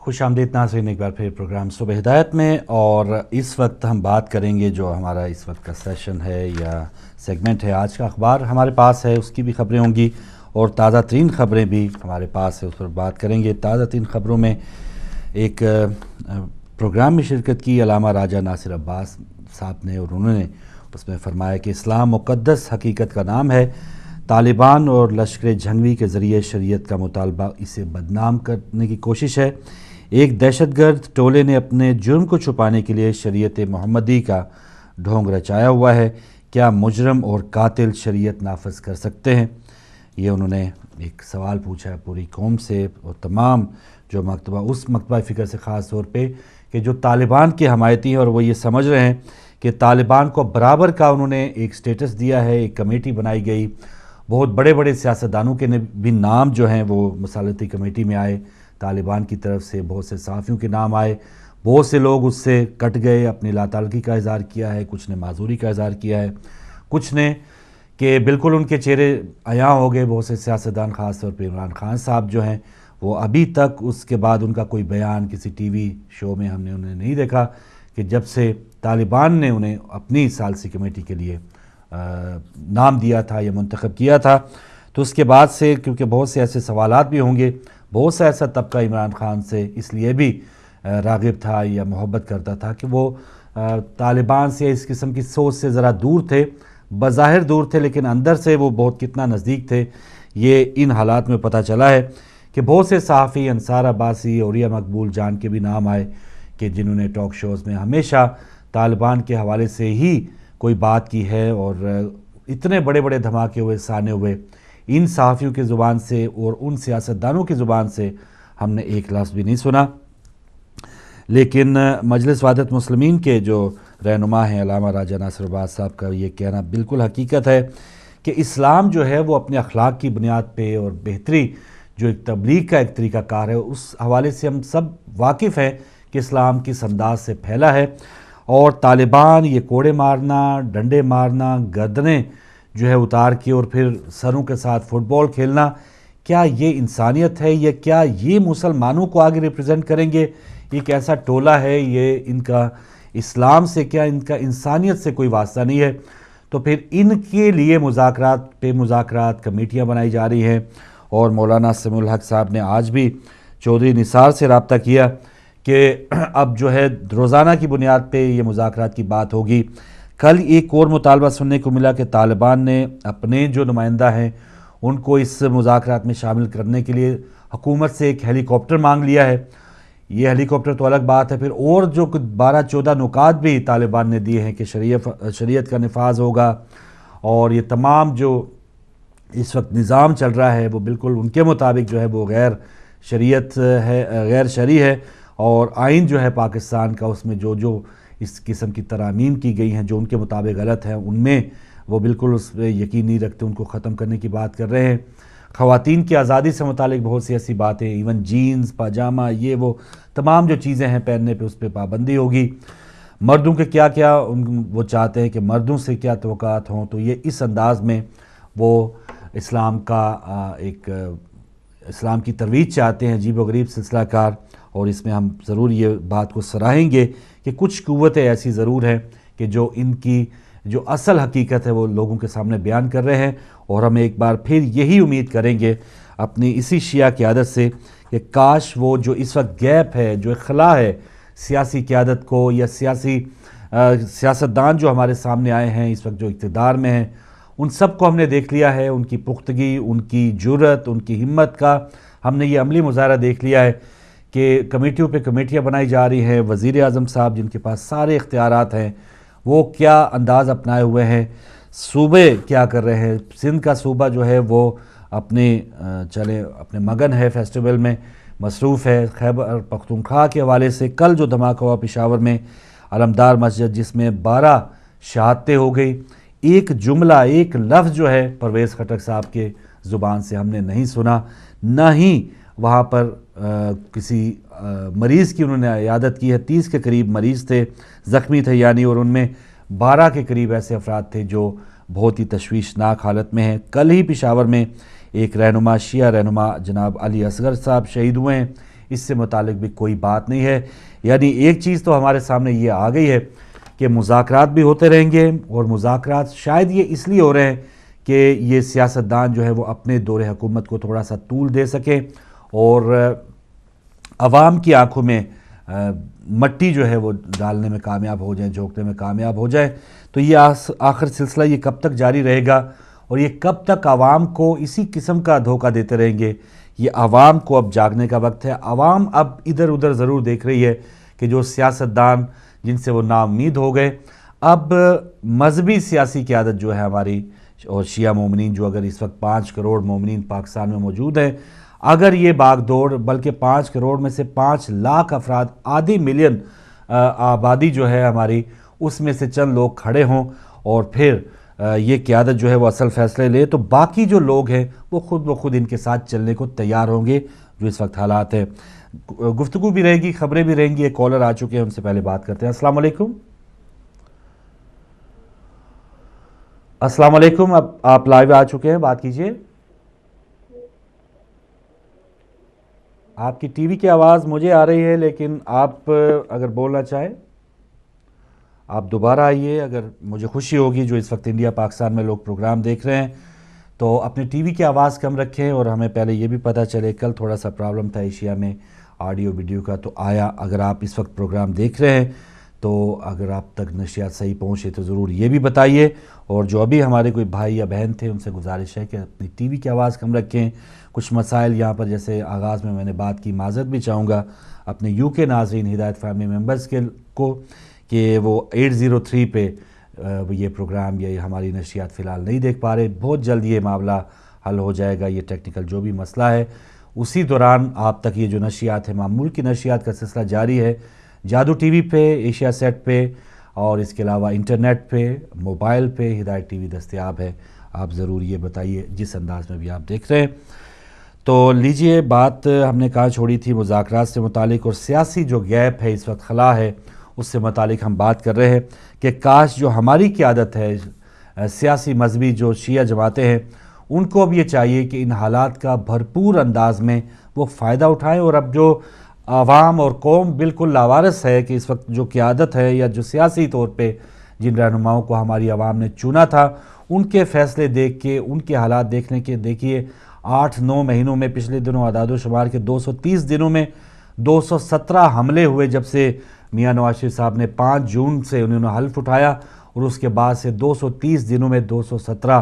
خوش آمدید ناظرین ایک بار پھر پروگرام صبح ہدایت میں، اور اس وقت ہم بات کریں گے جو ہمارا اس وقت کا سیشن ہے یا سیگمنٹ ہے، آج کا اخبار ہمارے پاس ہے، اس کی بھی خبریں ہوں گی اور تازہ ترین خبریں بھی ہمارے پاس ہے، اس پر بات کریں گے۔ تازہ ترین خبروں میں ایک پروگرام میں شرکت کی علامہ راجہ ناصر عباس صاحب نے، اور انہوں نے اس میں فرمایا کہ اسلام مقدس حقیقت کا نام ہے، طالبان اور لشکر جھنگوی کے ذریعے شریعت کا مطالبہ اسے بدنام کرنے کی کوشش ہے۔ ایک دہشت گرد ٹولے نے اپنے جرم کو چھپانے کے لیے شریعت محمدی کا ڈھونگ رچایا ہوا ہے، کیا مجرم اور قاتل شریعت نافذ کر سکتے ہیں؟ یہ انہوں نے ایک سوال پوچھا ہے پوری قوم سے اور تمام جو اس مکتبہ فکر سے، خاص طور پہ کہ جو طالبان کے حمایتی ہیں اور وہ یہ سمجھ رہے ہیں کہ طالبان کو برابر کا انہوں نے ایک سٹیٹس دیا ہے، ایک کمیٹی بنائی گئی، بہت بڑے بڑے سیاستدانوں کے بھی نام جو ہیں وہ مصالحتی کمیٹی میں آئے، طالبان کی طرف سے بہت سے صحافیوں کے نام آئے، بہت سے لوگ اس سے کٹ گئے، اپنی لا تعلقی کا اظہار کیا ہے، کچھ نے معذوری کا اظہار کیا ہے، کچھ نے کہ بالکل ان کے چہرے عیاں ہو گئے۔ بہت سے سیاستدان، خاص طور پہ عمران خان صاحب جو ہیں، وہ ابھی تک اس کے بعد ان کا کوئی بیان کسی ٹی وی شو میں ہم نے انہیں نہیں دیکھا کہ جب سے طالبان نے انہیں اپنی ثالثی کمیٹی کے لیے نام دیا تھا یا منتخب کیا تھا، تو اس کے بعد سے کیونکہ بہت سے ایسے سوالات بھی ہوں گے، بہت سا ایسا طبقہ عمران خان سے اس لیے بھی راغب تھا یا محبت کرتا تھا کہ وہ طالبان سے اس قسم کی سوچ سے ذرا دور تھے، بظاہر دور تھے لیکن اندر سے وہ بہت کتنا نزدیک تھے۔ یہ ان حالات میں پتہ چلا ہے کہ بہت سے صحافی، انصار عباسی، عوریہ مقبول جان کے بھی نام آئے کہ جنہوں نے ٹاک شوز میں ہمیشہ طالبان کے حوالے سے ہی کوئی بات کی ہے، اور اتنے بڑے بڑے دھماکے ہوئے، سانے ہوئے، ان صحافیوں کی زبان سے اور ان سیاستدانوں کی زبان سے ہم نے ایک لفظ بھی نہیں سنا۔ لیکن مجلس وحدت مسلمین کے جو رہنما ہیں علامہ راجہ ناصر عباس صاحب کا یہ کہنا بالکل حقیقت ہے کہ اسلام جو ہے وہ اپنے اخلاق کی بنیاد پہ اور بہتری جو ایک تبلیغ کا ایک طریقہ کار ہے، اس حوالے سے ہم سب واقف ہیں کہ اسلام کس انداز سے پھیلا ہے، اور طالبان یہ کوڑے مارنا، ڈنڈے مارنا، گردنیں جو ہے اتار کے اور پھر سروں کے ساتھ فٹ بال کھیلنا، کیا یہ انسانیت ہے؟ یا کیا یہ مسلمانوں کو آگے ریپرزینٹ کریں گے؟ ایک ایسا ٹولہ ہے، یہ ان کا اسلام سے کیا ان کا انسانیت سے کوئی واسطہ نہیں ہے؟ تو پھر ان کے لیے مذاکرات پہ مذاکرات، کمیٹیاں بنائی جا رہی ہیں، اور مولانا سمیع الحق صاحب نے آج بھی چودھری نثار سے رابطہ کیا کہ اب جو ہے روزانہ کی بنیاد پہ یہ مذاکرات کی بات ہوگی۔ کل ایک اور مطالبہ سننے کو ملا کہ طالبان نے اپنے جو نمائندہ ہیں ان کو اس مذاکرات میں شامل کرنے کے لیے حکومت سے ایک ہیلی کاپٹر مانگ لیا ہے۔ یہ ہیلی کاپٹر تو الگ بات ہے، پھر اور جو 12-14 نکات بھی طالبان نے دیے ہیں کہ شریعت کا نفاذ ہوگا، اور یہ تمام جو اس وقت نظام چل رہا ہے وہ بالکل ان کے مطابق جو ہے وہ غیر شریعت ہے، غیر شرعی ہے، اور آئین جو ہے پاکستان کا اس میں جو اس قسم کی ترامیم کی گئی ہیں جو ان کے مطابق غلط ہیں، ان میں وہ بالکل اس پہ یقین نہیں رکھتے، ان کو ختم کرنے کی بات کر رہے ہیں۔ خواتین کی آزادی سے متعلق بہت سی ایسی باتیں، ایون جینز، پاجامہ، یہ وہ تمام جو چیزیں ہیں پہننے پہ اس پہ پابندی ہوگی۔ مردوں کے کیا کیا وہ چاہتے ہیں کہ مردوں سے کیا توقعات ہوں، تو یہ اس انداز میں وہ اسلام کا ایک اسلام کی ترویج چاہتے ہیں، عجیب و غریب سلسلہ کار، اور اس میں ہم ضرور یہ بات کو سراہیں گے کہ کچھ قوتیں ایسی ضرور ہیں کہ جو ان کی جو اصل حقیقت ہے وہ لوگوں کے سامنے بیان کر رہے ہیں، اور ہم ایک بار پھر یہی امید کریں گے اپنی اسی شیعہ قیادت سے کہ کاش وہ جو اس وقت گیپ ہے، جو خلا ہے سیاسی قیادت کو یا سیاستدان جو ہمارے سامنے آئے ہیں اس وقت جو اقتدار میں ہیں، ان سب کو ہم نے دیکھ لیا ہے، ان کی پختگی، ان کی جرأت، ان کی ہمت کا ہم نے یہ عملی مظاہرہ دیکھ لیا ہے کہ کمیٹیوں پہ کمیٹیاں بنائی جا رہی ہیں۔ وزیر اعظم صاحب جن کے پاس سارے اختیارات ہیں، وہ کیا انداز اپنائے ہوئے ہیں، صوبے کیا کر رہے ہیں۔ سندھ کا صوبہ جو ہے وہ اپنے مگن ہے، فیسٹیول میں مصروف ہے۔ خیبر پختونخوا کے حوالے سے کل جو دھماکہ ہوا پشاور میں علمدار مسجد، جس میں 12 شہادتیں ہو گئی، ایک جملہ، ایک لفظ جو ہے پرویز خٹک صاحب کے زبان سے ہم نے نہیں سنا، نہ ہی وہاں پر کسی مریض کی انہوں نے عیادت کی ہے۔ 30 کے قریب مریض تھے، زخمی تھے یعنی، اور ان میں 12 کے قریب ایسے افراد تھے جو بہت ہی تشویشناک حالت میں ہیں۔ کل ہی پشاور میں ایک رہنما، شیعہ رہنما جناب علی اصغر صاحب شہید ہوئے ہیں، اس سے متعلق بھی کوئی بات نہیں ہے. یعنی ایک چیز تو ہمارے سامنے یہ آ گئی ہے کہ مذاکرات بھی ہوتے رہیں گے، اور مذاکرات شاید یہ اس لیے ہو رہے ہیں کہ یہ سیاستدان جو ہے وہ اپنے دور حکومت کو تھوڑا سا طول دے سکیں اور عوام کی آنکھوں میں مٹی جو ہے وہ ڈالنے میں کامیاب ہو جائیں، جھونکنے میں کامیاب ہو جائیں. تو یہ آخر سلسلہ یہ کب تک جاری رہے گا اور یہ کب تک عوام کو اسی قسم کا دھوکہ دیتے رہیں گے؟ یہ عوام کو اب جاگنے کا وقت ہے. عوام اب ادھر ادھر ضرور دیکھ رہی ہے کہ جو سیاستدان جن سے وہ نا امید ہو گئے، اب مذہبی سیاسی قیادت جو ہے ہماری اور شیعہ مومنین، جو اگر اس وقت 5 کروڑ مومنین پاکستان میں موجود ہیں، اگر یہ باغ دوڑ بلکہ 5 کروڑ میں سے 5 لاکھ افراد، آدھی ملین آبادی جو ہے ہماری، اس میں سے چند لوگ کھڑے ہوں اور پھر یہ قیادت جو ہے وہ اصل فیصلے لے، تو باقی جو لوگ ہیں وہ خود ان کے ساتھ چلنے کو تیار ہوں گے. جو اس وقت حالات ہیں، گفتگو بھی رہے گی، خبریں بھی رہیں گی. ایک کالر آ چکے ہیں، ان سے پہلے بات کرتے ہیں. السلام علیکم. السلام علیکم. اب آپ لائیو آ چکے ہیں، بات کیجئے. آپ کی ٹی وی کی آواز مجھے آ رہی ہے، لیکن آپ اگر بولنا چاہیں آپ دوبارہ آئیے. اگر مجھے خوشی ہوگی جو اس وقت انڈیا پاکستان میں لوگ پروگرام دیکھ رہے ہیں تو اپنے ٹی وی کی آواز کم رکھیں، اور ہمیں پہلے یہ بھی پتہ چلے، کل تھوڑا سا پرابلم تھا ایشیا میں آڈیو ویڈیو کا، تو آیا اگر آپ اس وقت پروگرام دیکھ رہے ہیں تو اگر آپ تک نشریات صحیح پہنچے تو ضرور یہ بھی بتائیے. اور جو ابھی ہمارے کوئی بھائی یا بہن تھے ان سے گزارش ہے کہ اپنی ٹی وی کی آواز کم رکھیں. کچھ مسائل یہاں پر جیسے آغاز میں نے بات کی، معذرت بھی چاہوں گا اپنے یو کے ناظرین ہدایت فیملی ممبرز کو کہ وہ 803 پہ یہ پروگرام یا ہماری نشریات فی الحال نہیں دیکھ پا رہے. بہت جلد یہ معاملہ حل ہو جائے گا. یہ ٹیکنیکل جو بھی مسئلہ ہے، اسی دوران آپ تک یہ جو نشریات ہے، معمول کی نشریات کا سلسلہ جاری ہے. جادو ٹی وی پہ، ایشیا سیٹ پہ، اور اس کے علاوہ انٹرنیٹ پہ، موبائل پہ ہدایت ٹی وی دستیاب ہے. آپ ضرور یہ بتائیے جس انداز میں بھی آپ دیکھ رہے ہیں. تو لیجئے، بات ہم نے کہاں چھوڑی تھی؟ مذاکرات سے متعلق اور سیاسی جو گیپ ہے، اس وقت خلا ہے، اس سے متعلق ہم بات کر رہے ہیں کہ کاش جو ہماری قیادت ہے، سیاسی مذہبی جو شیعہ جماعتیں ہیں، ان کو اب یہ چاہیے کہ ان حالات کا بھرپور انداز میں وہ فائدہ اٹھائیں. اور اب جو عوام اور قوم بالکل لاوارث ہے کہ اس وقت جو قیادت ہے یا جو سیاسی طور پہ جن رہنماؤں کو ہماری عوام نے چنا تھا، ان کے فیصلے دیکھ کے، ان کے حالات دیکھنے کے، دیکھیے 8-9 مہینوں میں، پچھلے دنوں اعداد و شمار کے 230 دنوں میں 217 حملے ہوئے. جب سے میاں نواز شریف صاحب نے 5 جون سے انہوں نے حلف اٹھایا، اور اس کے بعد سے 230 دنوں میں 217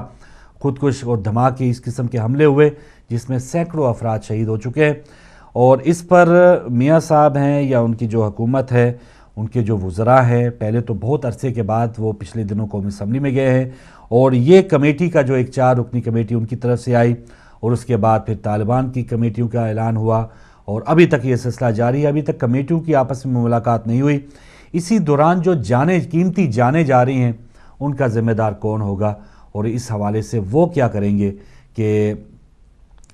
خودکش اور دھماکے اس قسم کے حملے ہوئے، جس میں سینکڑوں افراد شہید ہو چکے ہیں. اور اس پر میاں صاحب ہیں یا ان کی جو حکومت ہے، ان کے جو وزراء ہیں، پہلے تو بہت عرصے کے بعد وہ پچھلے دنوں قومی اسمبلی میں گئے ہیں، اور یہ کمیٹی کا جو ایک 4 رکنی کمیٹی ان کی طرف سے آئی، اور اس کے بعد پھر طالبان کی کمیٹیوں کا اعلان ہوا، اور ابھی تک یہ سلسلہ جاری ہے. ابھی تک کمیٹیوں کی آپس میں ملاقات نہیں ہوئی. اسی دوران جو قیمتی جانیں جا رہی ہیں، ان کا ذمہ دار کون ہوگا؟ اور اس حوالے سے وہ کیا کریں گے کہ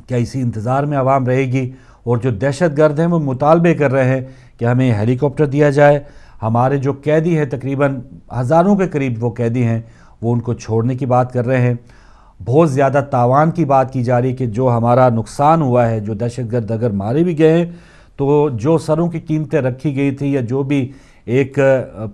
کیا اسی انتظار میں عوام رہے گی؟ اور جو دہشت گرد ہیں وہ مطالبے کر رہے ہیں کہ ہمیں ہیلی کاپٹر دیا جائے. ہمارے جو قیدی ہیں، تقریباً ہزاروں کے قریب وہ قیدی ہیں، وہ ان کو چھوڑنے کی بات کر رہے ہیں. بہت زیادہ تاوان کی بات کی جا رہی کہ جو ہمارا نقصان ہوا ہے، جو دہشت گرد اگر مارے بھی گئے ہیں تو جو سروں کی قیمتیں رکھی گئی تھی یا جو بھی ایک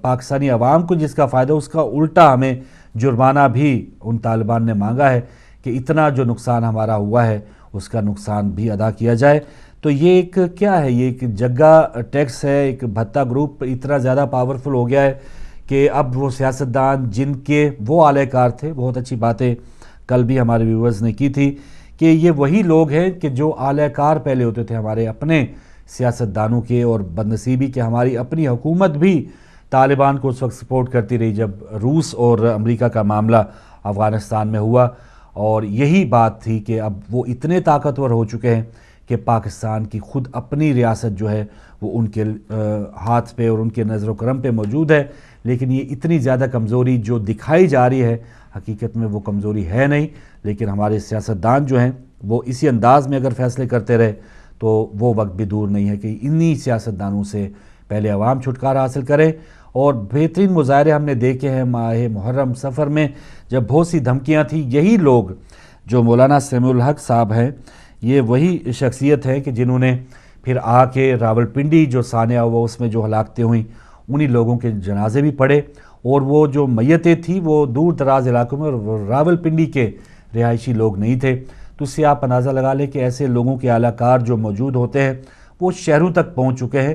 پاکستانی عوام کو جس کا فائدہ، اس کا الٹا ہمیں جرمانہ بھی ان طالبان نے مانگا ہے کہ اتنا جو نقصان ہمارا ہوا ہے اس کا نقصان بھی ادا کیا جائے. تو یہ ایک کیا ہے؟ یہ ایک جگہ ٹیکس ہے. ایک بھتہ گروپ اتنا زیادہ پاورفل ہو گیا ہے کہ اب وہ سیاستدان جن کے وہ اعلی کار تھے، بہت اچھی باتیں کل بھی ہمارے ویورز نے کی تھی کہ یہ وہی لوگ ہیں کہ جو اعلی کار پہلے ہوتے تھے ہمارے اپنے سیاستدانوں کے، اور بدنصیبی کہ ہماری اپنی حکومت بھی طالبان کو اس وقت سپورٹ کرتی رہی جب روس اور امریکہ کا معاملہ افغانستان میں ہوا. اور یہی بات تھی کہ اب وہ اتنے طاقتور ہو چکے ہیں کہ پاکستان کی خود اپنی ریاست جو ہے وہ ان کے ہاتھ پہ اور ان کے نظر و کرم پہ موجود ہے. لیکن یہ اتنی زیادہ کمزوری جو دکھائی جا رہی ہے، حقیقت میں وہ کمزوری ہے نہیں. لیکن ہمارے سیاستدان جو ہیں وہ اسی انداز میں اگر فیصلے کرتے رہے تو وہ وقت بھی دور نہیں ہے کہ انہی سیاستدانوں سے پہلے عوام چھٹکارا حاصل کرے. اور بہترین مظاہرے ہم نے دیکھے ہیں ماہ محرم سفر میں، جب بہت سی دھمکیاں تھیں. یہی لوگ جو مولانا سمیع الحق صاحب ہیں، یہ وہی شخصیت ہے کہ جنہوں نے پھر آ کے راولپنڈی جو سانحہ ہوا اس میں جو ہلاکتیں ہوئیں انہی لوگوں کے جنازے بھی پڑے، اور وہ جو میتیں تھیں وہ دور دراز علاقوں میں اور راولپنڈی کے رہائشی لوگ نہیں تھے۔ تو اس سے آپ اندازہ لگا لیں کہ ایسے لوگوں کے اعلی کار جو موجود ہوتے ہیں وہ شہروں تک پہنچ چکے ہیں۔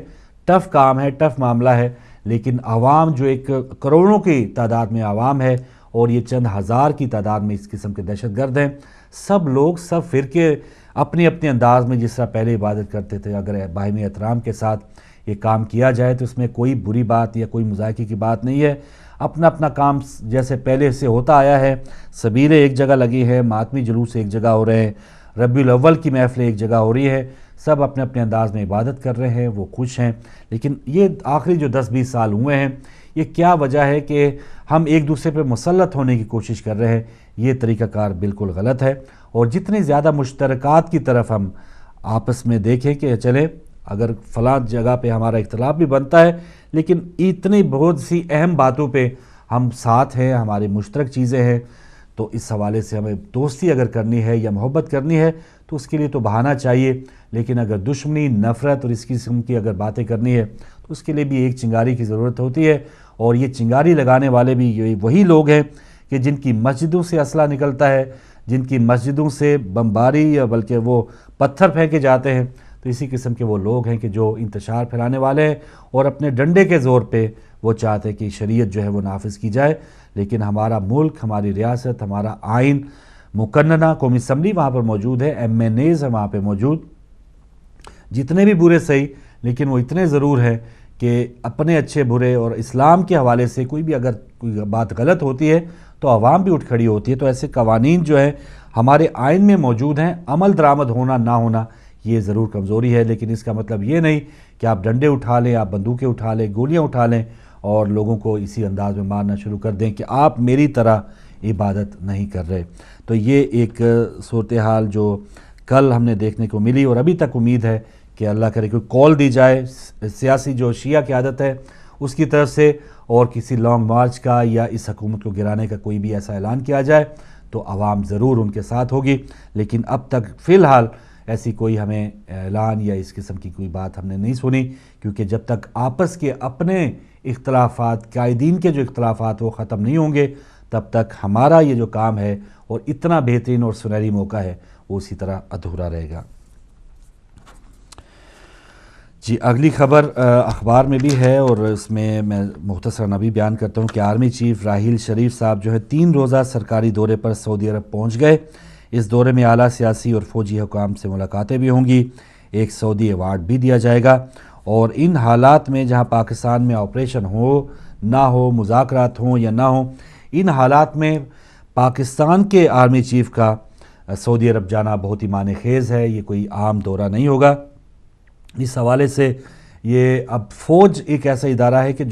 ٹف کام ہے، ٹف معاملہ ہے، لیکن عوام جو ایک کروڑوں کی تعداد میں عوام ہے اور یہ چند ہزار کی تعداد میں اس قسم کے دہشت گرد ہیں، سب لوگ سب فرقے اپنے اپنے انداز میں جس طرح پہلے عبادت کرتے تھے، اگر باہمی احترام کے ساتھ یہ کام کیا جائے تو اس میں کوئی بری بات یا کوئی مذائقے کی بات نہیں ہے۔ اپنا اپنا کام جیسے پہلے سے ہوتا آیا ہے، سبیلیں ایک جگہ لگی ہیں، ماتمی جلوس ایک جگہ ہو رہے ہیں، ربیع الاول کی محفلیں ایک جگہ ہو رہی ہے، سب اپنے اپنے انداز میں عبادت کر رہے ہیں، وہ خوش ہیں۔ لیکن یہ آخری جو 10-20 سال ہوئے ہیں، یہ کیا وجہ ہے کہ ہم ایک دوسرے پہ مسلط ہونے کی کوشش کر رہے ہیں؟ یہ طریقہ کار بالکل غلط ہے، اور جتنی زیادہ مشترکات کی طرف ہم آپس میں دیکھیں کہ چلے اگر فلاں جگہ پہ ہمارا اختلاف بھی بنتا ہے لیکن اتنی بہت سی اہم باتوں پہ ہم ساتھ ہیں، ہماری مشترک چیزیں ہیں، تو اس حوالے سے ہمیں دوستی اگر کرنی ہے یا محبت کرنی ہے تو اس کے لیے تو بہانہ چاہیے، لیکن اگر دشمنی، نفرت اور اس قسم کی اگر باتیں کرنی ہے تو اس کے لیے بھی ایک چنگاری کی ضرورت ہوتی ہے، اور یہ چنگاری لگانے والے بھی وہی لوگ ہیں کہ جن کی مسجدوں سے اسلحہ نکلتا ہے، جن کی مسجدوں سے بمباری یا بلکہ وہ پتھر پھینکے جاتے ہیں، تو اسی قسم کے وہ لوگ ہیں کہ جو انتشار پھیلانے والے ہیں اور اپنے ڈنڈے کے زور پہ وہ چاہتے ہیں کہ شریعت جو ہے وہ نافذ کی جائے۔ لیکن ہمارا ملک، ہماری ریاست، ہمارا آئین مقننہ قومی اسمبلی وہاں پر موجود ہے، ایم این ایز ہیں وہاں پہ موجود، جتنے بھی برے صحیح، لیکن وہ اتنے ضرور ہیں کہ اپنے اچھے برے اور اسلام کے حوالے سے کوئی بھی اگر کوئی بات غلط ہوتی ہے تو عوام بھی اٹھ کھڑی ہوتی ہے۔ تو ایسے قوانین جو ہیں ہمارے آئین میں موجود ہیں، عمل درآمد ہونا نہ ہونا یہ ضرور کمزوری ہے، لیکن اس کا مطلب یہ نہیں کہ آپ ڈنڈے اٹھا لیں، آپ بندوقیں اٹھا لیں، گولیاں اٹھا لیں اور لوگوں کو اسی انداز میں مارنا شروع کر دیں کہ آپ میری طرح عبادت نہیں کر رہے۔ تو یہ ایک صورتحال جو کل ہم نے دیکھنے کو ملی، اور ابھی تک امید ہے کہ اللہ کرے کوئی کال دی جائے سیاسی جو شیعہ قیادت ہے اس کی طرف سے، اور کسی لانگ مارچ کا یا اس حکومت کو گرانے کا کوئی بھی ایسا اعلان کیا جائے تو عوام ضرور ان کے ساتھ ہوگی۔ لیکن اب تک فی الحال ایسی کوئی ہمیں اعلان یا اس قسم کی کوئی بات ہم نے نہیں سنی، کیونکہ جب تک آپس کے اپنے اختلافات، قائدین کے جو اختلافات وہ ختم نہیں ہوں گے تب تک ہمارا یہ جو کام ہے اور اتنا بہترین اور سنہری موقع ہے وہ اسی طرح ادھورا رہے گا۔ جی اگلی خبر اخبار میں بھی ہے، اور اس میں مختصراً ابھی بیان کرتا ہوں کہ آرمی چیف راحیل شریف صاحب جو ہے 3 روزہ سرکاری دورے پر سعودی عرب پہنچ گئے۔ اس دورے میں اعلیٰ سیاسی اور فوجی حکام سے ملاقاتیں بھی ہوں گی، ایک سعودی ایوارڈ بھی دیا جائے گا، اور ان حالات میں جہاں پاکستان میں آپریشن ہو نہ ہو، مذاکرات ہوں یا نہ ہوں، ان حالات میں پاکستان کے آرمی چیف کا سعودی عرب جانا بہت ہی معنی خیز ہے، یہ کوئی عام دورہ نہیں ہوگا۔ اس حوالے سے یہ اب فوج ایک ایسا ادارہ ہے کہ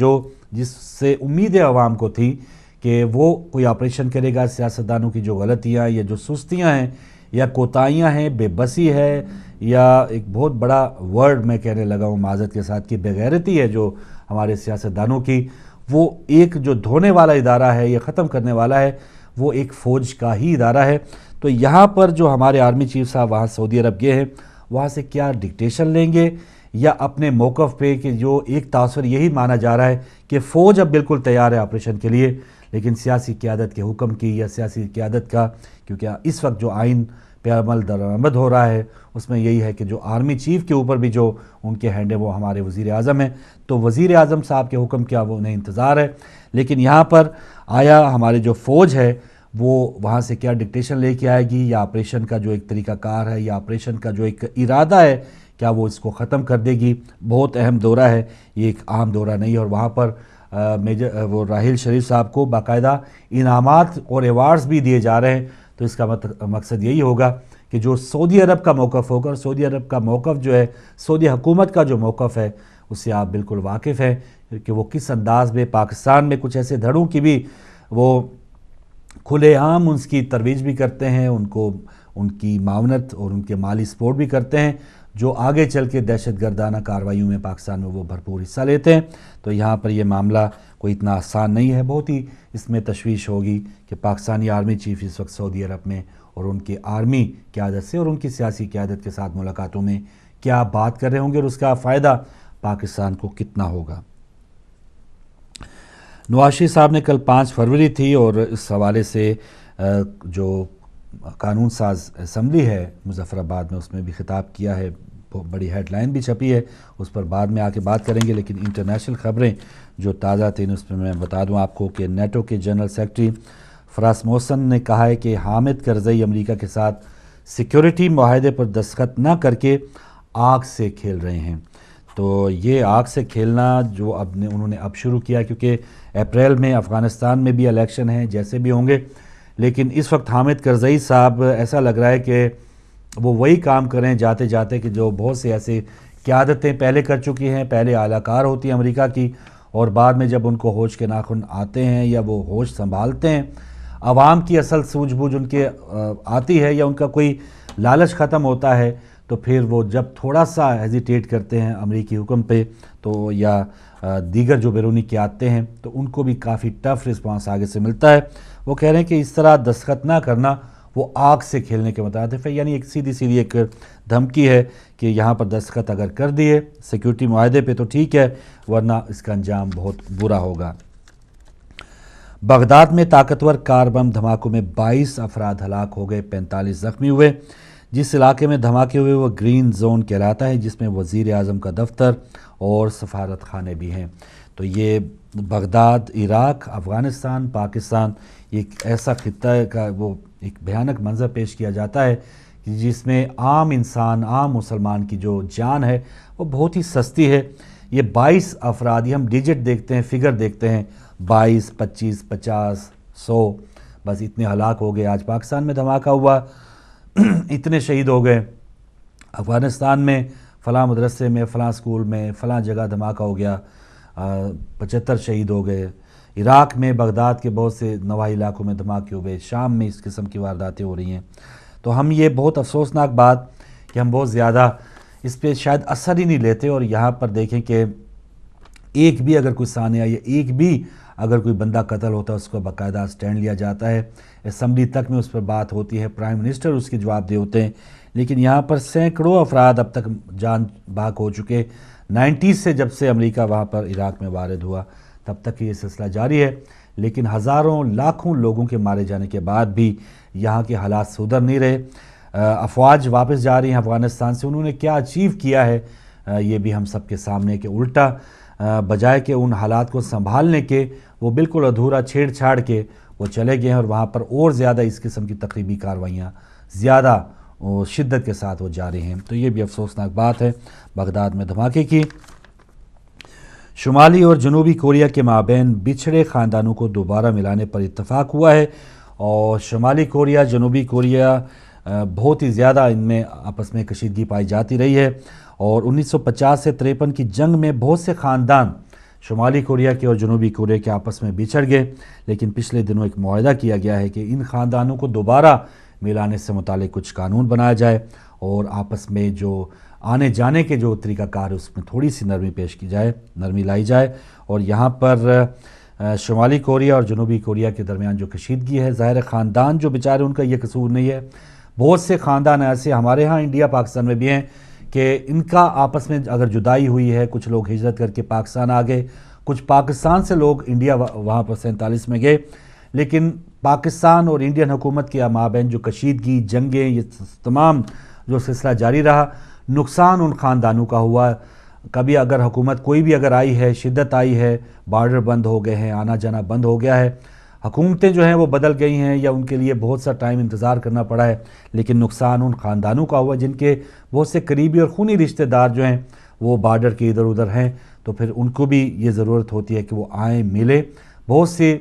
جس سے امید عوام کو تھی کہ وہ کوئی آپریشن کرے گا، سیاستدانوں کی جو غلطیاں یا جو سستیاں ہیں یا کوتاہیاں ہیں، بے بسی ہے، یا ایک بہت بڑا ورڈ میں کہنے لگا ہوں معذرت کے ساتھ کہ بے غیرتی ہے جو ہمارے سیاستدانوں کی، وہ ایک جو دھونے والا ادارہ ہے یا ختم کرنے والا ہے وہ ایک فوج کا ہی ادارہ ہے۔ تو یہاں پر جو ہمارے آرمی چیف صاحب وہاں سعودی عرب گئے ہیں، وہاں سے کیا ڈکٹیشن لیں گے یا اپنے موقف پہ، کہ جو ایک تاثر یہی مانا جا رہا ہے کہ فوج اب بالکل تیار ہے آپریشن کے لیے، لیکن سیاسی قیادت کے حکم کی یا سیاسی قیادت کا، کیونکہ اس وقت جو آئین پہ عمل درآمد ہو رہا ہے اس میں یہی ہے کہ جو آرمی چیف کے اوپر بھی جو ان کے ہینڈ ہے وہ ہمارے وزیر اعظم ہیں، تو وزیر اعظم صاحب کے حکم کیا وہ انہیں انتظار ہے۔ لیکن یہاں پر آیا ہمارے جو فوج ہے وہ وہاں سے کیا ڈکٹیشن لے کے آئے گی، یا آپریشن کا جو ایک طریقہ کار ہے یا آپریشن کا جو ایک ارادہ ہے کیا وہ اس کو ختم کر دے گی؟ بہت اہم دورہ ہے، یہ ایک عام دورہ نہیں ہے، اور وہاں پر وہ راحیل شریف صاحب کو باقاعدہ انعامات اور ایوارڈز بھی دیے جا رہے ہیں۔ تو اس کا مقصد یہی ہوگا کہ جو سعودی عرب کا موقف ہوگا، اور سعودی عرب کا موقف جو ہے، سعودی حکومت کا جو موقف ہے اس سے آپ بالکل واقف ہیں کہ وہ کس انداز میں پاکستان میں کچھ ایسے دھڑوں کی بھی وہ کھلے عام اس کی ترویج بھی کرتے ہیں، ان کو ان کی معاونت اور ان کے مالی سپورٹ بھی کرتے ہیں، جو آگے چل کے دہشت گردانہ کارروائیوں میں پاکستان میں وہ بھرپور حصہ لیتے ہیں۔ تو یہاں پر یہ معاملہ کوئی اتنا آسان نہیں ہے، بہت ہی اس میں تشویش ہوگی کہ پاکستانی آرمی چیف اس وقت سعودی عرب میں اور ان کے آرمی قیادت سے اور ان کی سیاسی قیادت کے ساتھ ملاقاتوں میں کیا بات کر رہے ہوں گے اور اس کا فائدہ پاکستان کو کتنا ہوگا۔ نواز شریف صاحب نے کل 5 فروری تھی اور اس حوالے سے جو قانون ساز اسمبلی ہے مظفر آباد میں، اس میں بھی خطاب کیا ہے، بڑی ہیڈ لائن بھی چھپی ہے، اس پر بعد میں آ کے بات کریں گے۔ لیکن انٹرنیشنل خبریں جو تازہ تھیں اس میں بتا دوں آپ کو کہ نیٹو کے جنرل سیکرٹری فراس موسن نے کہا ہے کہ حامد کرزئی امریکہ کے ساتھ سیکیورٹی معاہدے پر دستخط نہ کر کے آگ سے کھیل رہے ہیں۔ تو یہ آگ سے کھیلنا جو انہوں نے اب شروع کیا، کیونکہ اپریل میں افغانستان میں بھی الیکشن ہیں جیسے بھی ہوں گے، لیکن اس وقت حامد کرزئی صاحب ایسا لگ رہا ہے کہ وہ وہی کام کریں جاتے جاتے کہ جو بہت سے ایسے قیادتیں پہلے کر چکی ہیں، پہلے اعلیٰ کار ہوتی ہیں امریکہ کی، اور بعد میں جب ان کو ہوش کے ناخن آتے ہیں یا وہ ہوش سنبھالتے ہیں، عوام کی اصل سوجھ بوجھ ان کے آتی ہے یا ان کا کوئی لالچ ختم ہوتا ہے، تو پھر وہ جب تھوڑا سا ہیزیٹیٹ کرتے ہیں امریکی حکم پہ تو یا دیگر جو بیرونی قیادتیں ہیں تو ان کو بھی کافی ٹف رسپانس آگے سے ملتا ہے۔ وہ کہہ رہے ہیں کہ اس طرح دستخط نہ کرنا وہ آگ سے کھیلنے کے مترادف ہے، یعنی ایک سیدھی ایک دھمکی ہے کہ یہاں پر دستخط اگر کر دیے سیکیورٹی معاہدے پہ تو ٹھیک ہے، ورنہ اس کا انجام بہت برا ہوگا۔ بغداد میں طاقتور کار بم دھماکوں میں 22 افراد ہلاک ہو گئے، 45 زخمی ہوئے۔ جس علاقے میں دھماکے ہوئے وہ گرین زون کہلاتا ہے، جس میں وزیر اعظم کا دفتر اور سفارت خانے بھی ہیں۔ تو یہ بغداد، عراق، افغانستان، پاکستان، ایک ایسا خطہ کا وہ ایک بھیانک منظر پیش کیا جاتا ہے جس میں عام انسان، عام مسلمان کی جو جان ہے وہ بہت ہی سستی ہے۔ یہ 22 افراد، یہ ہم ڈیجٹ دیکھتے ہیں، فگر دیکھتے ہیں، 22، 25، 50، 100، بس اتنے ہلاک ہو گئے۔ آج پاکستان میں دھماکہ ہوا، اتنے شہید ہو گئے۔ افغانستان میں فلاں مدرسے میں، فلاں اسکول میں، فلاں جگہ دھماکہ ہو گیا، 75 شہید ہو گئے۔ عراق میں بغداد کے بہت سے نواحی علاقوں میں دھماکے ہوئے، شام میں اس قسم کی وارداتیں ہو رہی ہیں۔ تو ہم یہ بہت افسوسناک بات کہ ہم بہت زیادہ اس پہ شاید اثر ہی نہیں لیتے، اور یہاں پر دیکھیں کہ ایک بھی اگر کوئی سانحہ یا ایک بھی اگر کوئی بندہ قتل ہوتا ہے اس کو باقاعدہ سٹینڈ لیا جاتا ہے، اسمبلی تک میں اس پر بات ہوتی ہے، پرائم منسٹر اس کے جواب دہ ہوتے ہیں، لیکن یہاں پر سینکڑوں افراد اب تک جان بحق ہو چکے۔ 90s سے جب سے امریکہ وہاں پر عراق میں وارد ہوا تب تک یہ سلسلہ جاری ہے، لیکن ہزاروں لاکھوں لوگوں کے مارے جانے کے بعد بھی یہاں کے حالات سدھر نہیں رہے۔ افواج واپس جا رہی ہیں افغانستان سے، انہوں نے کیا اچیو کیا ہے یہ بھی ہم سب کے سامنے، کہ الٹا بجائے کہ ان حالات کو سنبھالنے کے وہ بالکل ادھورا چھیڑ چھاڑ کے وہ چلے گئے ہیں، اور وہاں پر اور زیادہ اس قسم کی تقریبی کارروائیاں زیادہ شدت کے ساتھ وہ جاری ہیں۔ تو یہ بھی افسوسناک بات ہے بغداد میں دھماکے کی۔ شمالی اور جنوبی کوریا کے مابین بچھڑے خاندانوں کو دوبارہ ملانے پر اتفاق ہوا ہے، اور شمالی کوریا، جنوبی کوریا بہت ہی زیادہ ان میں آپس میں کشیدگی پائی جاتی رہی ہے، اور 1950 سے 53 کی جنگ میں بہت سے خاندان شمالی کوریا کے اور جنوبی کوریا کے آپس میں بچھڑ گئے، لیکن پچھلے دنوں ایک معاہدہ کیا گیا ہے کہ ان خاندانوں کو دوبارہ ملانے سے متعلق کچھ قانون بنایا جائے، اور آپس میں جو آنے جانے کے جو طریقہ کار ہے اس میں تھوڑی سی نرمی پیش کی جائے، نرمی لائی جائے۔ اور یہاں پر شمالی کوریا اور جنوبی کوریا کے درمیان جو کشیدگی ہے، ظاہر خاندان جو بیچارے ان کا یہ قصور نہیں ہے، بہت سے خاندان ایسے ہمارے ہاں انڈیا پاکستان میں بھی ہیں کہ ان کا آپس میں اگر جدائی ہوئی ہے، کچھ لوگ ہجرت کر کے پاکستان آ گئے، کچھ پاکستان سے لوگ انڈیا وہاں پر 47 میں گئے، لیکن پاکستان اور انڈین حکومت کے مابین جو کشیدگی، جنگیں، یہ تمام جو سلسلہ جاری رہا، نقصان ان خاندانوں کا ہوا۔ کبھی اگر حکومت کوئی بھی اگر آئی ہے، شدت آئی ہے، بارڈر بند ہو گئے ہیں، آنا جانا بند ہو گیا ہے، حکومتیں جو ہیں وہ بدل گئی ہیں یا ان کے لیے بہت سا ٹائم انتظار کرنا پڑا ہے، لیکن نقصان ان خاندانوں کا ہوا جن کے بہت سے قریبی اور خونی رشتہ دار جو ہیں وہ بارڈر کے ادھر ادھر ہیں، تو پھر ان کو بھی یہ ضرورت ہوتی ہے کہ وہ آئیں، ملیں۔ بہت سے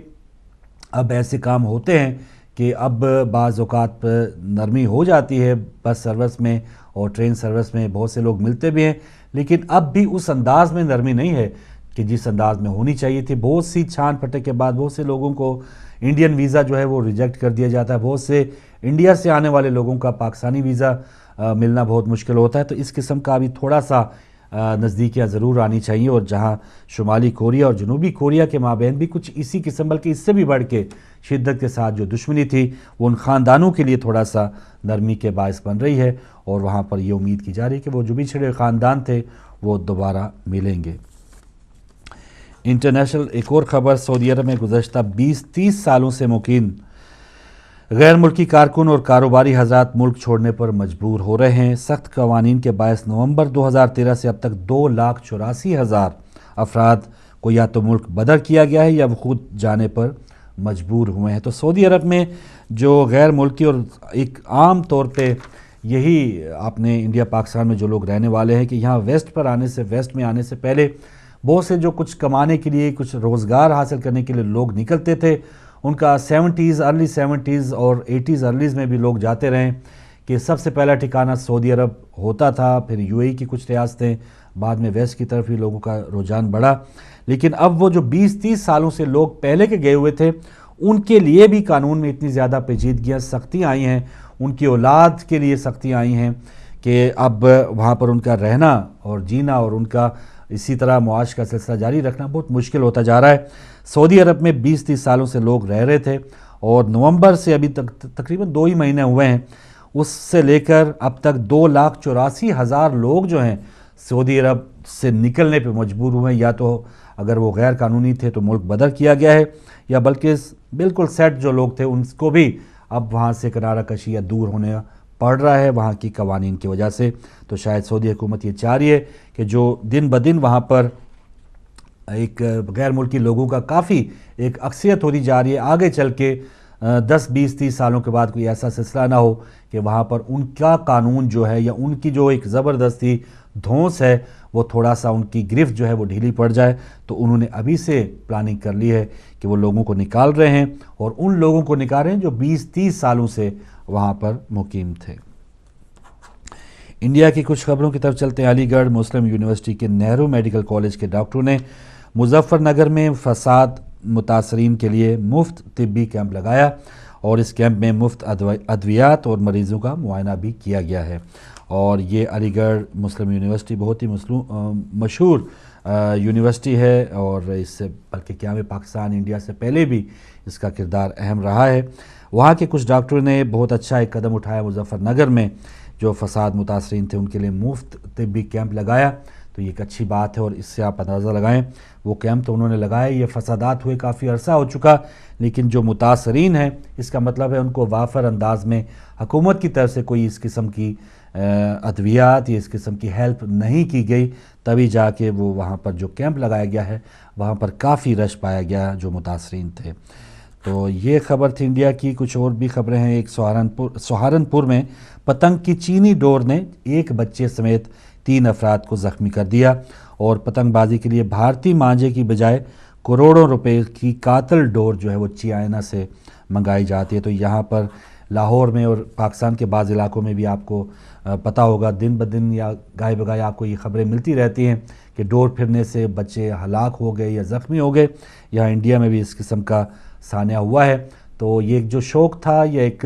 اب ایسے کام ہوتے ہیں کہ اب بعض اوقات نرمی ہو جاتی ہے بس سروس میں اور ٹرین سروس میں، بہت سے لوگ ملتے بھی ہیں، لیکن اب بھی اس انداز میں نرمی نہیں ہے کہ جس انداز میں ہونی چاہیے تھی۔ بہت سی چھان پھٹک کے بعد بہت سے لوگوں کو انڈین ویزا جو ہے وہ ریجیکٹ کر دیا جاتا ہے، بہت سے انڈیا سے آنے والے لوگوں کا پاکستانی ویزا ملنا بہت مشکل ہوتا ہے۔ تو اس قسم کا بھی تھوڑا سا نزدیکیاں ضرور آنی چاہیے، اور جہاں شمالی کوریا اور جنوبی کوریا کے مابین بھی کچھ اسی قسم بلکہ اس سے بھی بڑھ کے شدت کے ساتھ جو دشمنی تھی وہ ان خاندانوں کے لیے تھوڑا سا نرمی کے باعث بن رہی ہے، اور وہاں پر یہ امید کی جا رہی ہے کہ وہ جو بچھڑے خاندان تھے وہ دوبارہ ملیں گے۔ انٹرنیشنل ایک اور خبر، سعودی عرب میں گزشتہ 20-30 سالوں سے مقیم غیر ملکی کارکن اور کاروباری حضرات ملک چھوڑنے پر مجبور ہو رہے ہیں۔ سخت قوانین کے باعث نومبر 2013 سے اب تک 2,84,000 افراد کو یا تو ملک بدر کیا گیا ہے یا وہ خود جانے پر مجبور ہوئے ہیں۔ تو سعودی عرب میں جو غیر ملکی اور ایک عام طور پہ یہی آپ نے انڈیا پاکستان میں جو لوگ رہنے والے ہیں کہ یہاں ویسٹ میں آنے سے پہلے بہت سے جو کچھ کمانے کے لیے، کچھ روزگار حاصل کرنے کے لیے لوگ نکلتے تھے، ان کا ارلی 70s اور 80s ارلیز میں بھی لوگ جاتے رہے کہ سب سے پہلا ٹھکانہ سعودی عرب ہوتا تھا، پھر UAE کی کچھ ریاستیں، بعد میں ویسٹ کی طرف ہی لوگوں کا رجحان بڑھا۔ لیکن اب وہ جو 20-30 سالوں سے لوگ پہلے کے گئے ہوئے تھے ان کے لیے بھی قانون میں اتنی زیادہ پیچیدگیاں، سختیاں آئی ہیں، ان کی اولاد کے لیے سختیاں آئی ہیں کہ اب وہاں پر ان کا رہنا اور جینا اور ان کا اسی طرح معاش کا سلسلہ جاری رکھنا بہت مشکل ہوتا جا رہا ہے۔ سعودی عرب میں 20-30 سالوں سے لوگ رہ رہے تھے اور نومبر سے ابھی تک تقریباً 2 ہی مہینے ہوئے ہیں، اس سے لے کر اب تک 2,84,000 لوگ جو ہیں سعودی عرب سے نکلنے پہ مجبور ہوئے ہیں، یا تو اگر وہ غیر قانونی تھے تو ملک بدر کیا گیا ہے، یا بلکہ بالکل سیٹ جو لوگ تھے ان کو بھی اب وہاں سے کنارہ کشی یا دور ہونے پڑ رہا ہے وہاں کی قوانین کی وجہ سے۔ تو شاید سعودی حکومت یہ چاہ رہی ہے کہ جو دن بدن وہاں پر ایک غیر ملکی لوگوں کا کافی ایک اکثریت ہوتی جا رہی ہے، آگے چل کے 10-20-30 سالوں کے بعد کوئی ایسا سلسلہ نہ ہو کہ وہاں پر ان کا قانون جو ہے یا ان کی جو ایک زبردستی دھونس ہے وہ تھوڑا سا ان کی گرفت جو ہے وہ ڈھیلی پڑ جائے۔ تو انہوں نے ابھی سے پلاننگ کر لی ہے کہ وہ لوگوں کو نکال رہے ہیں، اور ان لوگوں کو نکال رہے ہیں جو 20-30 سالوں سے وہاں پر مقیم تھے۔ انڈیا کی کچھ خبروں کی طرف چلتے ہیں۔ علی گڑھ مسلم یونیورسٹی کے نہرو میڈیکل کالج کے ڈاکٹروں نے مظفر نگر میں فساد متاثرین کے لیے مفت طبی کیمپ لگایا، اور اس کیمپ میں مفت ادویات اور مریضوں کا معائنہ بھی کیا گیا ہے۔ اور یہ علی گڑھ مسلم یونیورسٹی بہت ہی مشہور یونیورسٹی ہے، اور اس سے بلکہ قیام پاکستان انڈیا سے پہلے بھی اس کا کردار اہم رہا ہے۔ وہاں کے کچھ ڈاکٹروں نے بہت اچھا ایک قدم اٹھایا، مظفر نگر میں جو فساد متاثرین تھے ان کے لیے مفت طبی کیمپ لگایا، تو یہ ایک اچھی بات ہے۔ اور اس سے آپ اندازہ لگائیں وہ کیمپ تو انہوں نے لگائے، یہ فسادات ہوئے کافی عرصہ ہو چکا، لیکن جو متاثرین ہیں اس کا مطلب ہے ان کو وافر انداز میں حکومت کی طرف سے کوئی اس قسم کی ادویات یا اس قسم کی ہیلپ نہیں کی گئی، تبھی جا کے وہ وہاں پر جو کیمپ لگایا گیا ہے وہاں پر کافی رش پایا گیا جو متاثرین تھے۔ تو یہ خبر تھی انڈیا کی۔ کچھ اور بھی خبریں ہیں۔ ایک سہارنپور میں پتنگ کی چینی ڈور نے ایک بچے سمیت 3 افراد کو زخمی کر دیا، اور پتنگ بازی کے لیے بھارتی مانجے کی بجائے کروڑوں روپے کی قاتل ڈور جو ہے وہ چائنا سے منگائی جاتی ہے۔ تو یہاں پر لاہور میں اور پاکستان کے بعض علاقوں میں بھی آپ کو پتہ ہوگا دن بدن یا گائے بگائے آپ کو یہ خبریں ملتی رہتی ہیں کہ ڈور پھرنے سے بچے ہلاک ہو گئے یا زخمی ہو گئے۔ یہاں انڈیا میں بھی اس قسم کا سانحہ ہوا ہے۔ تو یہ ایک جو شوق تھا یا ایک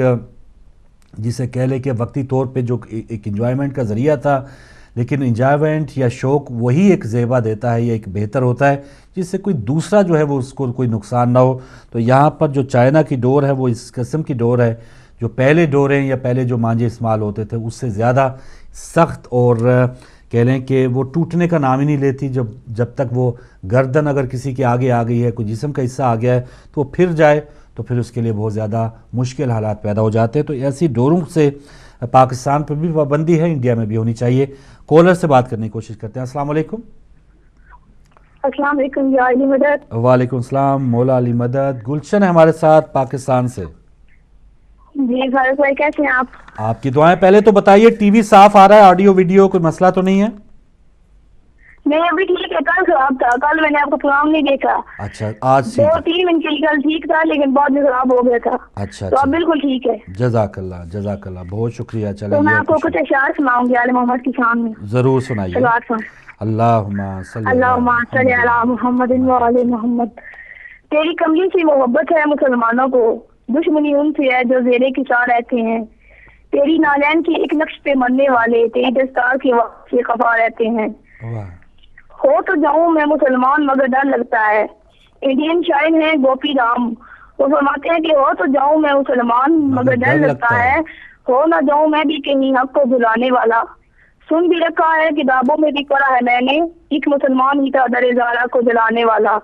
جسے کہہ لے کہ وقتی طور پہ جو ایک انجوائمنٹ کا ذریعہ تھا، لیکن انجوائمنٹ یا شوق وہی ایک زیبا دیتا ہے یا ایک بہتر ہوتا ہے جس سے کوئی دوسرا جو ہے وہ اس کو کوئی نقصان نہ ہو۔ تو یہاں پر جو چائنا کی ڈور ہے وہ اس قسم کی ڈور ہے جو پہلے ڈوریں یا پہلے جو مانجے استعمال ہوتے تھے اس سے زیادہ سخت، اور کہہ لیں کہ وہ ٹوٹنے کا نام ہی نہیں لیتی۔ جب تک وہ گردن اگر کسی کے آگے آ گئی ہے، کوئی جسم کا حصہ آ گیا ہے تو وہ پھر جائے تو پھر اس کے لیے بہت زیادہ مشکل حالات پیدا ہو جاتے ہیں۔ تو ایسی ڈوروں سے پاکستان پر بھی پابندی ہے، انڈیا میں بھی ہونی چاہیے۔ کالر سے بات کرنے کی کوشش کرتے ہیں۔ السلام علیکم۔ السلام علیکم یا علی مدد۔ وعلیکم السلام مولا علی مدد۔ گلشن ہے ہمارے ساتھ پاکستان سے۔ جی فاروق بھائی کیسے ہیں آپ کی دعائیں۔ پہلے تو بتائیے ٹی وی صاف آ رہا ہے، آڈیو ویڈیو کوئی مسئلہ تو نہیں ہے؟ نہیں ابھی ٹھیک ہے، کل خراب تھا، کل میں نے آپ کا پروگرام نہیں دیکھا۔ اچھا آج 2-3 منٹ کے لیے کل ٹھیک تھا لیکن بعد میں خراب ہو گیا تھا۔ اچھا تو اب بالکل ٹھیک ہے۔ جزاک اللہ جزاک اللہ، بہت شکریہ۔ چلیں تو میں آپ کو کچھ اشعار سناؤں گی آل محمد کی شان میں۔ ضرور سنائیے۔ اللہم صلی علی محمد و آل محمد۔ تیری کمزی سی محبت ہے مسلمانوں کو، دشمنی ان سے ہے جو زیر کسا رہتے ہیں۔ تیری نالین کی ایک نقش پہ مرنے والے تیری دستار کے وقت سے خفا رہتے ہیں۔ ہو تو جاؤں میں مسلمان مگر ڈر لگتا ہے۔ انڈین شاعر ہیں گوپی رام، وہ فرماتے ہیں کہ ہو تو جاؤں میں مسلمان مگر ڈر لگتا ہے، ہو نہ جاؤں میں بھی کہیں حق کو بلانے والا. سن بھی رکھا ہے کتابوں میں بھی پڑھا ہے میں نے, ایک مسلمان ہی تھا در زارا کو جلانے والا.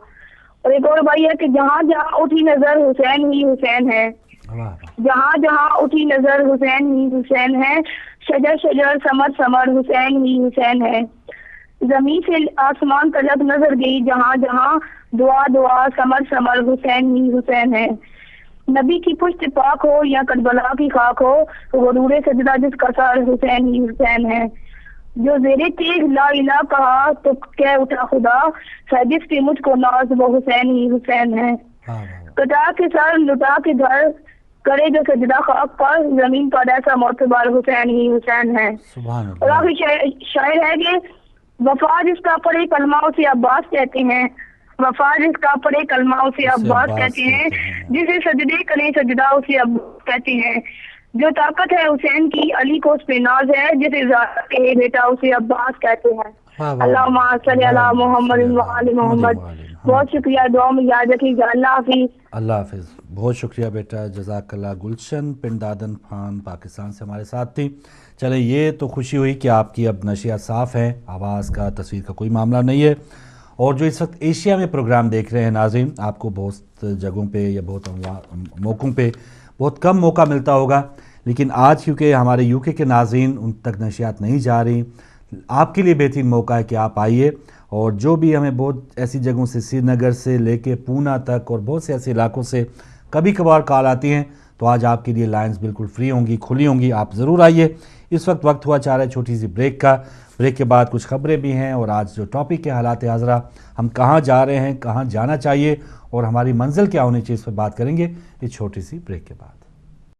اور ایک اور بھائی ہے کہ جہاں جہاں اٹھی نظر حسین ہی حسین ہے, جہاں جہاں اٹھی نظر حسین ہی حسین ہے, شجر شجر ثمر ثمر حسین ہی حسین ہے. زمین سے آسمان طلب نظر گئی جہاں جہاں, دعا دعا ثمر ثمر حسین ہی حسین ہے. نبی کی پشت پاک ہو یا کربلا کی خاک ہو, غرور سجدہ جس کا سر حسین ہی حسین ہے. جو زیر تیغ لا الہ کہا تو کہہ اٹھا خدا, جس کی مجھ کو ناز وہ حسین ہی حسین ہے. کٹا کے سر لٹا کے گھر کرے جو سجدہ خاک پر, زمین پر ایسا معتبر حسین ہی حسین ہے. اور آخری شاعر ہے کہ وفا جس کا پڑھے کلمہ اسے عباس کہتے ہیں, وفا جس کا پڑھے کلمہ اسے عباس کہتے ہیں, جسے سجدے کرے سجدہ اسے عباس کہتے ہیں. جو طاقت ہے حسین کی علی کو اس پہ ناز ہے, جسے زارا کہے بیٹا اسے عباس کہتے ہیں. اللہم صلی علی محمد و آل محمد. بہت شکریہ, دعا میں یاد رکھیے گا. اللہ حافظ. اللہ حافظ. بہت شکریہ بیٹا, جزاک اللہ. گلشن پنڈ دادن خان پاکستان سے ہمارے ساتھ تھی. چلیں یہ تو خوشی ہوئی کہ آپ کی اب نشریات صاف ہیں, آواز کا تصویر کا کوئی معاملہ نہیں ہے. اور جو اس وقت ایشیا میں پروگرام دیکھ رہے ہیں ناظرین, آپ کو بہت جگہوں پہ یا بہت موقعوں پہ بہت کم موقع ملتا ہوگا, لیکن آج کیونکہ ہمارے یو کے ناظرین ان تک نشریات نہیں جا رہی, آپ کے لیے بہترین موقع ہے کہ آپ آئیے. اور جو بھی ہمیں بہت ایسی جگہوں سے, سری نگر سے لے کے پونا تک اور بہت سے ایسے علاقوں سے کبھی کبھار کال آتی ہیں, تو آج آپ کے لیے لائنز بالکل فری ہوں گی, کھلی ہوں گی. آپ ضرور آئیے. اس وقت ہوا چاہ رہا ہے چھوٹی سی بریک کا. بریک کے بعد کچھ خبریں بھی ہیں, اور آج جو ٹاپک ہے حالات حاضرہ, ہم کہاں جا رہے ہیں, کہاں جانا چاہیے اور ہماری منزل کیا ہونی چاہیے, اس پر بات کریں گے اس چھوٹی سی بریک کے بعد.